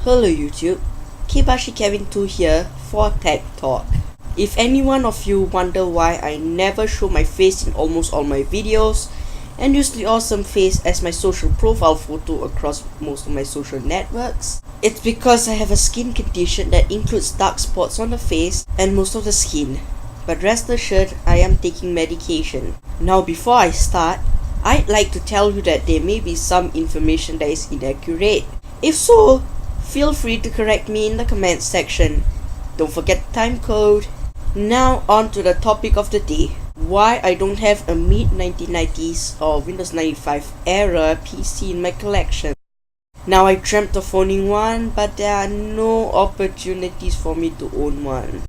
Hello YouTube, Kibashi Kevin 2 here for Tech Talk. If any one of you wonder why I never show my face in almost all my videos and use the awesome face as my social profile photo across most of my social networks, it's because I have a skin condition that includes dark spots on the face and most of the skin. But rest assured, I am taking medication. Now before I start, I'd like to tell you that there may be some information that is inaccurate. If so, feel free to correct me in the comments section. Don't forget the time code. Now on to the topic of the day. Why I don't have a mid-1990s or Windows 95 era PC in my collection. Now I dreamt of owning one, but there are no opportunities for me to own one.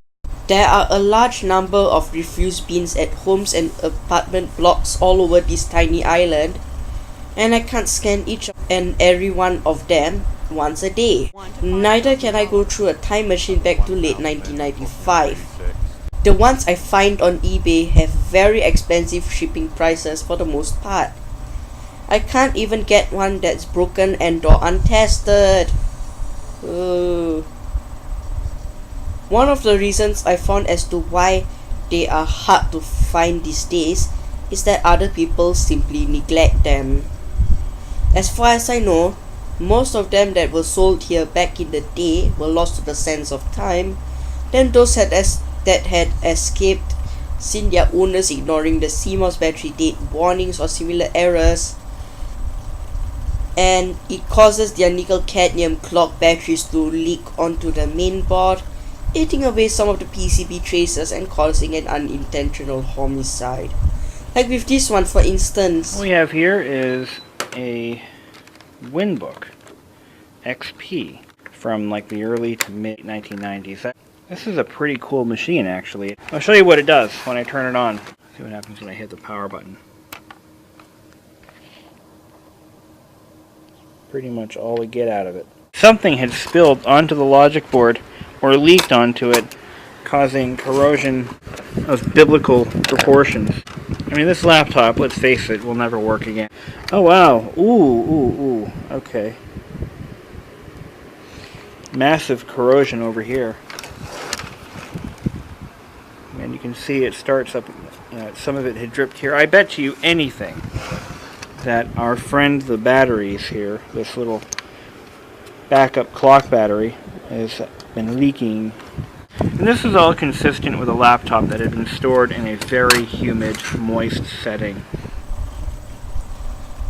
There are a large number of refuse bins at homes and apartment blocks all over this tiny island, and I can't scan each and every one of them once a day. Neither can I go through a time machine back to late 1995. The ones I find on eBay have very expensive shipping prices for the most part. I can't even get one that's broken and or untested. One of the reasons I found as to why they are hard to find these days is that other people simply neglect them. As far as I know, most of them that were sold here back in the day were lost to the sands of time. Then those that had escaped, seen their owners ignoring the CMOS battery date warnings or similar errors, and it causes their nickel cadmium clock batteries to leak onto the main board, eating away some of the PCB traces and causing an unintentional homicide. Like with this one, for instance. What we have here is a Winbook XP from like the early to mid 1990s. This is a pretty cool machine, actually. I'll show you what it does when I turn it on. See what happens when I hit the power button. Pretty much all we get out of it. Something had spilled onto the logic board or leaked onto it, causing corrosion of biblical proportions. I mean, this laptop, let's face it, will never work again. Oh wow, ooh, okay. Massive corrosion over here. And you can see it starts up, some of it had dripped here. I bet you anything that our friend the batteries here, this little backup clock battery, has been leaking. And this is all consistent with a laptop that had been stored in a very humid, moist setting.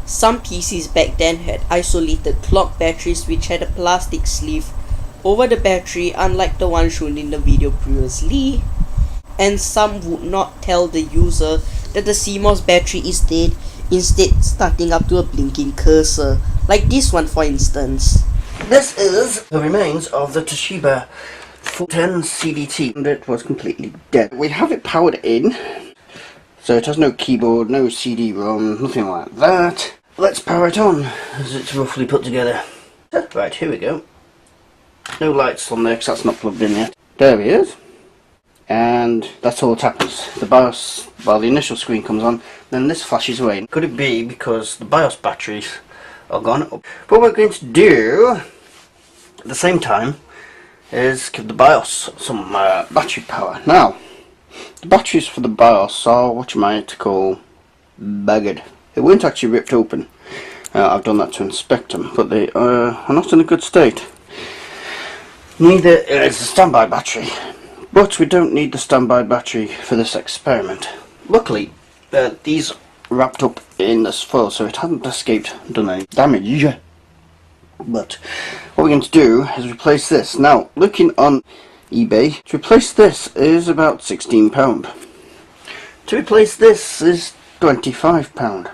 Some PCs back then had isolated clock batteries which had a plastic sleeve over the battery, unlike the one shown in the video previously. And some would not tell the user that the CMOS battery is dead, instead starting up to a blinking cursor, like this one for instance. This is the remains of the Toshiba 410 CDT, and it was completely dead. We have it powered in, so it has no keyboard, no CD-ROM, nothing like that. Let's power it on, as it's roughly put together. Right, here we go. No lights on there, because that's not plugged in yet. There he is. And that's all that happens. The BIOS, well, the initial screen comes on, then this flashes away. Could it be because the BIOS batteries are gone up? What we're going to do at the same time is give the BIOS some battery power. Now, the batteries for the BIOS are what you might call buggered. They weren't actually ripped open. I've done that to inspect them, but they are not in a good state. Neither is the standby battery. But we don't need the standby battery for this experiment. Luckily, these wrapped up in this foil, so it hadn't escaped and done any damage. But what we're going to do is replace this. Now, looking on eBay, to replace this is about £16. To replace this is £25.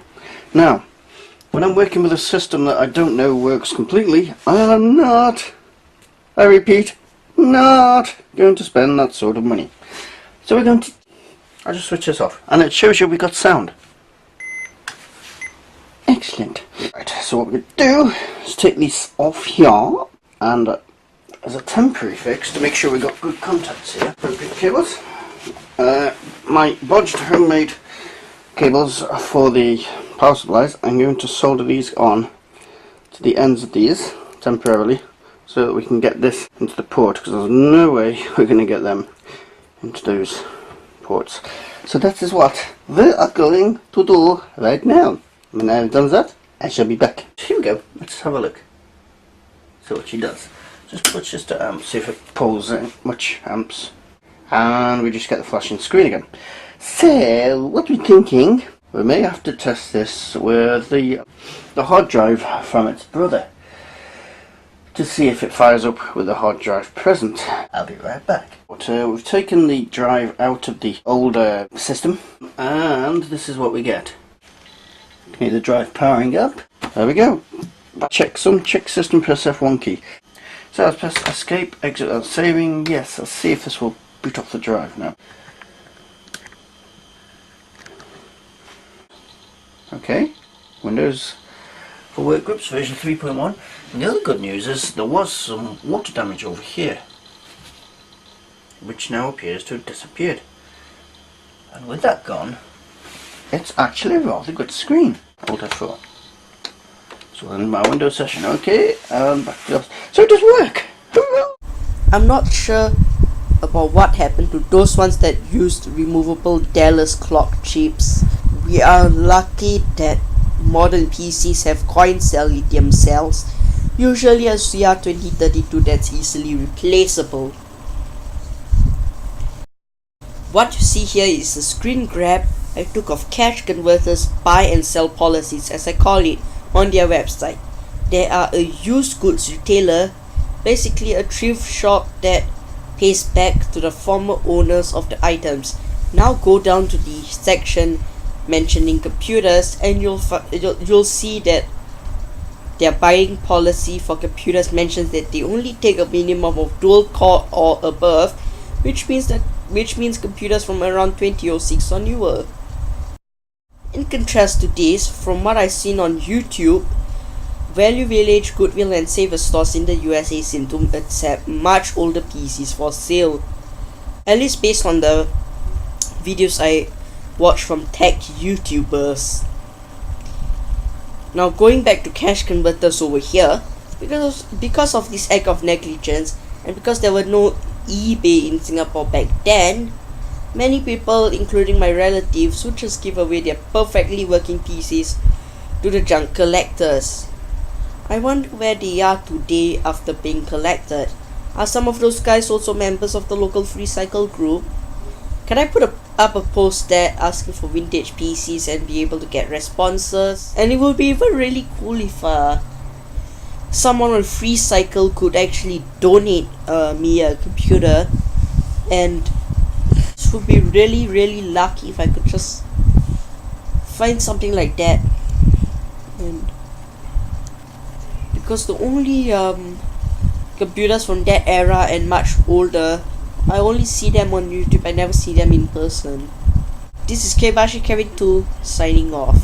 Now, when I'm working with a system that I don't know works completely, I am not, I repeat, not going to spend that sort of money. So we're going to, I'll just switch this off, and it shows you we got sound. Excellent. Right, so what we're going to do is take these off here, and as a temporary fix to make sure we got good contacts here, appropriate cables. My bodged homemade cables for the power supplies, I'm going to solder these on to the ends of these temporarily so that we can get this into the port, because there's no way we're going to get them into those ports. So that is what we are going to do right now. When I've done that, I shall be back. Here we go, let's have a look. So what she does, just push this to amp, see if it pulls in much amps, and we just get the flashing screen again. So what we're thinking, we may have to test this with the hard drive from its brother to see if it fires up with the hard drive present. I'll be right back. But we've taken the drive out of the older system, and this is what we get. Okay, the drive powering up. There we go. Check system, press F1 key. So let's press escape, exit and saving. Yes, let's see if this will boot off the drive now. Okay, Windows for Workgroups version 3.1. And the other good news is there was some water damage over here, which now appears to have disappeared. And with that gone, it's actually a rather good screen. Hold F4. So in my Windows session, okay, and back to us. So it does work! Hurrah! I'm not sure about what happened to those ones that used removable Dallas clock chips. We are lucky that modern PCs have coin cell lithium cells, usually a CR2032 that's easily replaceable. What you see here is a screen grab I took of cash converters buy and sell policies, as I call it, on their website. They are a used goods retailer, basically a thrift shop that pays back to the former owners of the items. Now go down to the section mentioning computers and you'll see that their buying policy for computers mentions that they only take a minimum of dual core or above, which means computers from around 2006 or newer. In contrast to this, from what I've seen on YouTube, Value Village, Goodwill and Saver stores in the USA seem to accept much older PCs for sale, at least based on the videos I watch from tech YouTubers. Now going back to cash converters over here, because of this act of negligence and because there were no eBay in Singapore back then, many people, including my relatives, would just give away their perfectly working PCs to the junk collectors. I wonder where they are today after being collected. Are some of those guys also members of the local free cycle group? Can I put up a post there asking for vintage PCs and be able to get responses? And it would be even really cool if someone on free cycle could actually donate me a computer, and this would be really lucky if I could just find something like that. And because the only computers from that era and much older, I only see them on YouTube, I never see them in person. This is Kevin2 signing off.